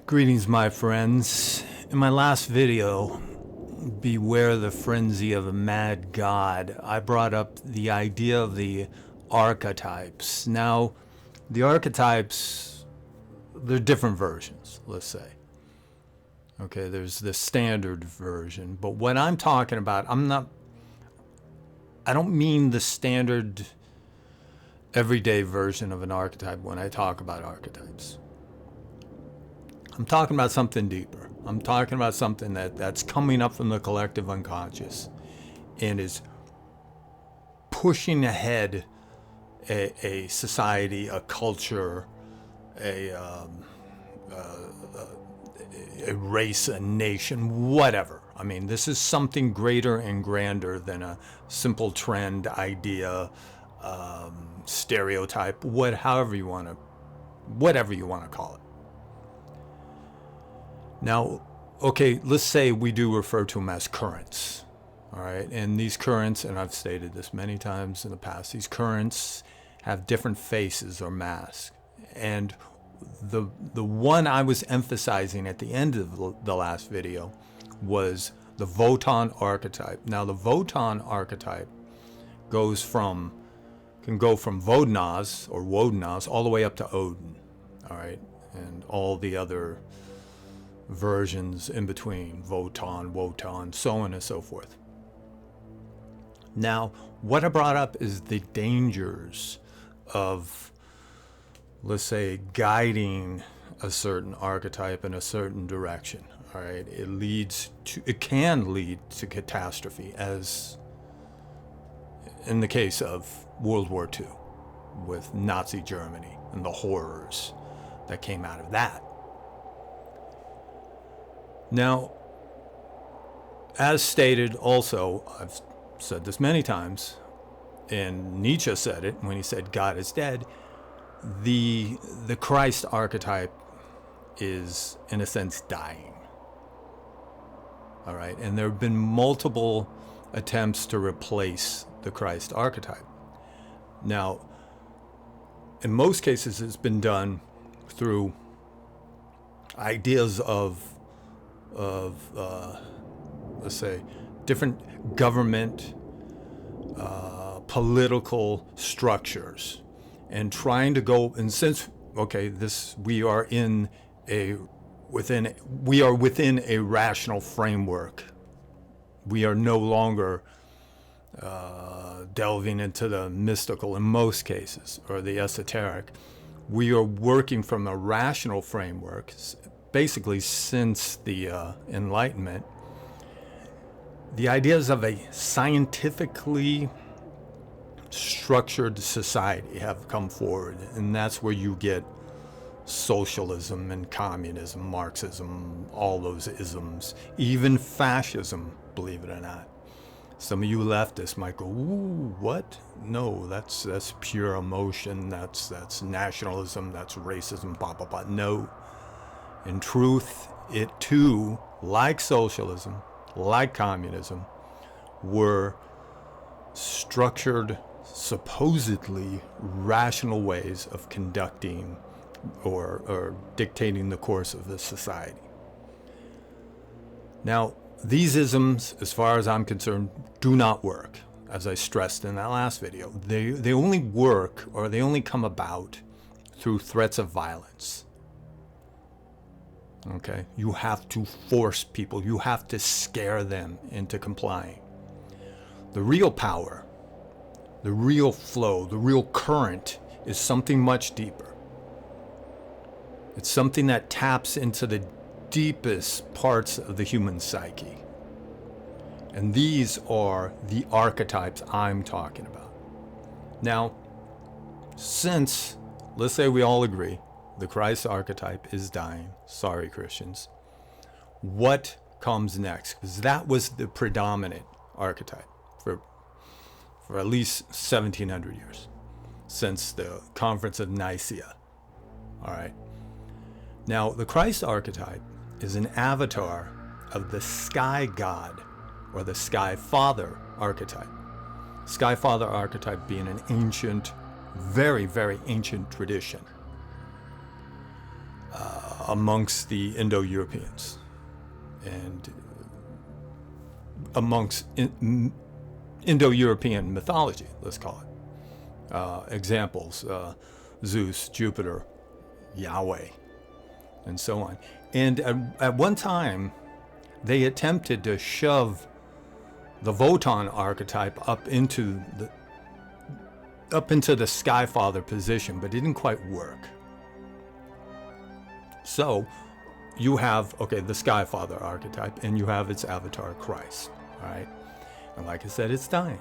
Greetings, my friends. In my last video, Beware the Frenzy of a Mad God, I brought up the idea of the archetypes. Now, the archetypes, they're different versions, let's say. Okay, there's the standard version, but what I'm talking about, I don't mean the standard everyday version of an archetype when I talk about archetypes. I'm talking about something deeper. I'm talking about something that's coming up from the collective unconscious and is pushing ahead a society, a culture, a race, a nation, whatever. I mean, this is something greater and grander than a simple trend, idea, stereotype, whatever you want to call it. Now, okay, let's say we do refer to them as currents, all right? And these currents, and I've stated this many times in the past, these currents have different faces or masks. And the one I was emphasizing at the end of the last video was the Wotan archetype. Now, the Wotan archetype can go from Wodenaz or Wodenaz all the way up to Odin, all right? And all the other versions in between, Wotan, so on and so forth. Now, what I brought up is the dangers of, let's say, guiding a certain archetype in a certain direction. All right, it can lead to catastrophe, as in the case of World War II with Nazi Germany and the horrors that came out of that. Now, as stated also, I've said this many times, and Nietzsche said it when he said God is dead, the Christ archetype is, in a sense, dying. All right, and there have been multiple attempts to replace the Christ archetype. Now, in most cases, it's been done through ideas of let's say, different government, political structures, and trying to go, and since, okay, we are within a rational framework. We are no longer delving into the mystical in most cases, or the esoteric. We are working from a rational framework, basically since the Enlightenment. The ideas of a scientifically structured society have come forward, and that's where you get socialism and communism, Marxism, all those isms, even fascism, believe it or not. Some of you leftists might go, ooh, what? No, that's pure emotion, that's nationalism, that's racism, blah, blah, blah. No. In truth, it too, like socialism, like communism, were structured, supposedly rational ways of conducting or dictating the course of the society. Now, these isms, as far as I'm concerned, do not work. As I stressed in that last video, they only work, or they only come about through threats of violence. Okay, you have to force people, you have to scare them into complying. The real power, the real flow, the real current is something much deeper. It's something that taps into the deepest parts of the human psyche. And these are the archetypes I'm talking about. Now, since, let's say we all agree, the Christ archetype is dying. Sorry, Christians. What comes next? Because that was the predominant archetype for at least 1700 years, since the Conference of Nicaea. All right. Now, the Christ archetype is an avatar of the sky god, or the sky father archetype. Sky father archetype being an ancient, very, very ancient tradition. amongst the Indo-Europeans and amongst Indo-European mythology, let's call it. Examples, Zeus, Jupiter, Yahweh, and so on. And at one time, they attempted to shove the Wotan archetype up into the Skyfather position, but it didn't quite work. So you have, the Skyfather archetype, and you have its avatar, Christ, all right? And like I said, it's dying.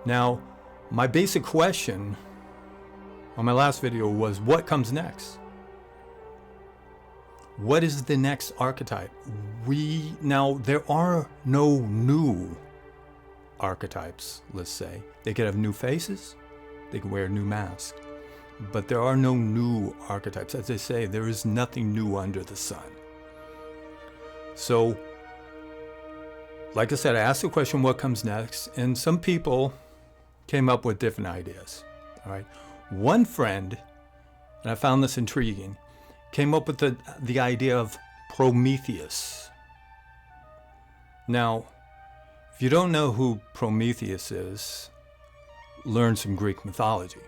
Now, my basic question on my last video was, what comes next? What is the next archetype? Now, there are no new archetypes, let's say. They could have new faces, they can wear new masks, but there are no new archetypes. As they say, there is nothing new under the sun. So, like I said, I asked the question, what comes next? And some people came up with different ideas, all right? One friend, and I found this intriguing, came up with the idea of Prometheus. Now, if you don't know who Prometheus is, learn some Greek mythology.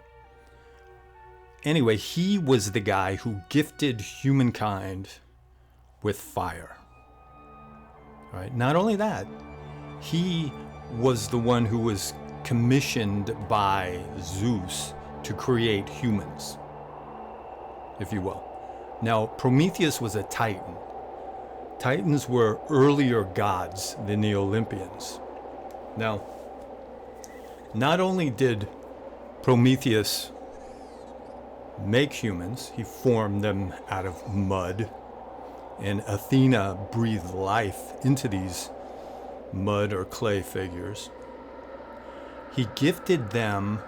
Anyway, he was the guy who gifted humankind with fire. Right? Not only that, he was the one who was commissioned by Zeus to create humans, if you will. Now, Prometheus was a Titan. Titans were earlier gods than the Olympians. Now, not only did Prometheus make humans, he formed them out of mud, and Athena breathed life into these mud or clay figures. He gifted them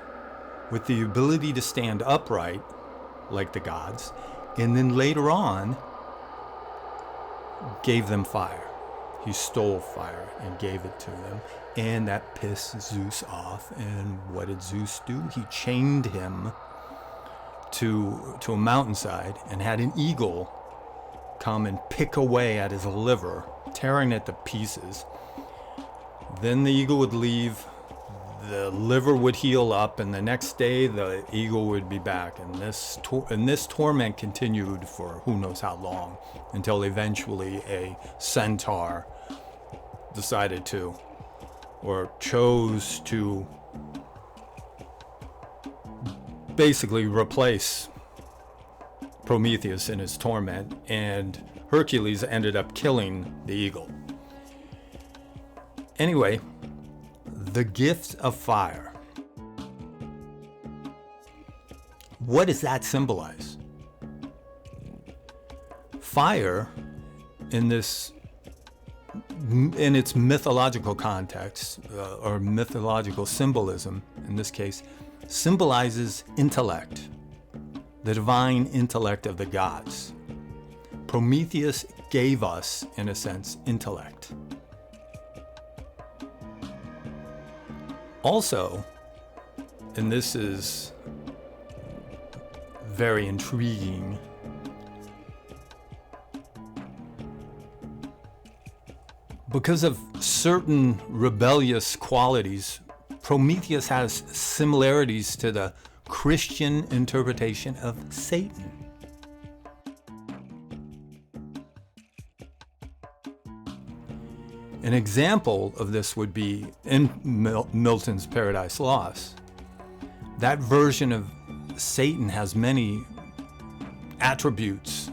with the ability to stand upright like the gods, and then later on gave them fire. He stole fire and gave it to them, and that pissed Zeus off. And what did Zeus do? He chained him to a mountainside and had an eagle come and pick away at his liver, tearing it to pieces. Then the eagle would leave, the liver would heal up, and the next day the eagle would be back. And this torment continued for who knows how long, until eventually a centaur decided to, or chose to, basically replace Prometheus in his torment, and Hercules ended up killing the eagle. Anyway, the gift of fire. What does that symbolize? Fire, in its mythological context, or mythological symbolism, in this case, symbolizes intellect, the divine intellect of the gods. Prometheus gave us, in a sense, intellect. Also, and this is very intriguing, because of certain rebellious qualities, Prometheus has similarities to the Christian interpretation of Satan. An example of this would be in Milton's Paradise Lost. That version of Satan has many attributes,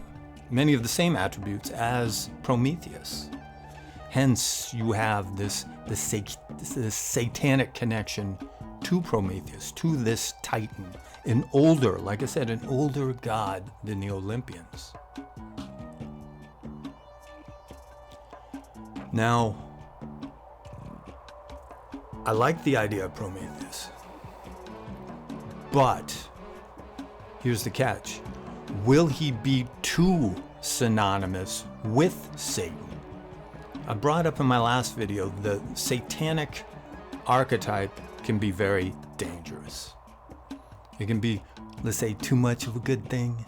many of the same attributes as Prometheus. Hence, you have this satanic connection to Prometheus, to this Titan, an older, like I said, an older god than the Olympians. Now, I like the idea of Prometheus, but here's the catch. Will he be too synonymous with Satan? I brought up in my last video, the satanic archetype can be very dangerous. It can be, let's say, too much of a good thing,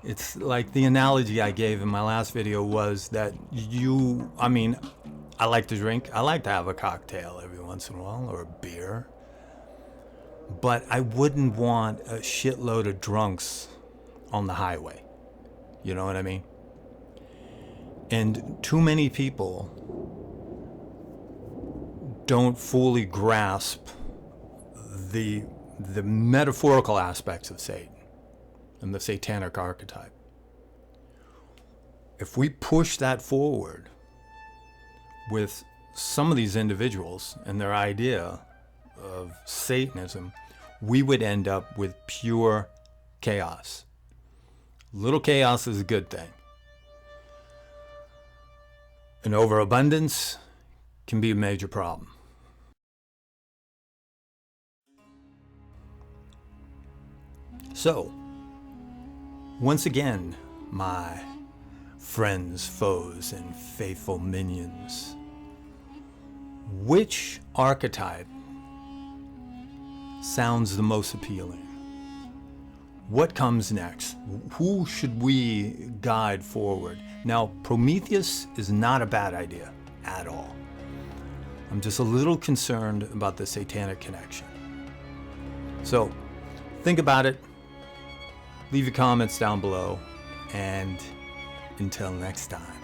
It's like the analogy I gave in my last video was that I mean, I like to drink. I like to have a cocktail every once in a while, or a beer. But I wouldn't want a shitload of drunks on the highway. You know what I mean? And too many people don't fully grasp the metaphorical aspects of Satan and the satanic archetype. If we push that forward with some of these individuals and their idea of Satanism, we would end up with pure chaos. Little chaos is a good thing. An overabundance can be a major problem. So, once again, my friends, foes, and faithful minions, which archetype sounds the most appealing? What comes next? Who should we guide forward? Now, Prometheus is not a bad idea at all. I'm just a little concerned about the satanic connection. So, think about it. Leave your comments down below, and until next time.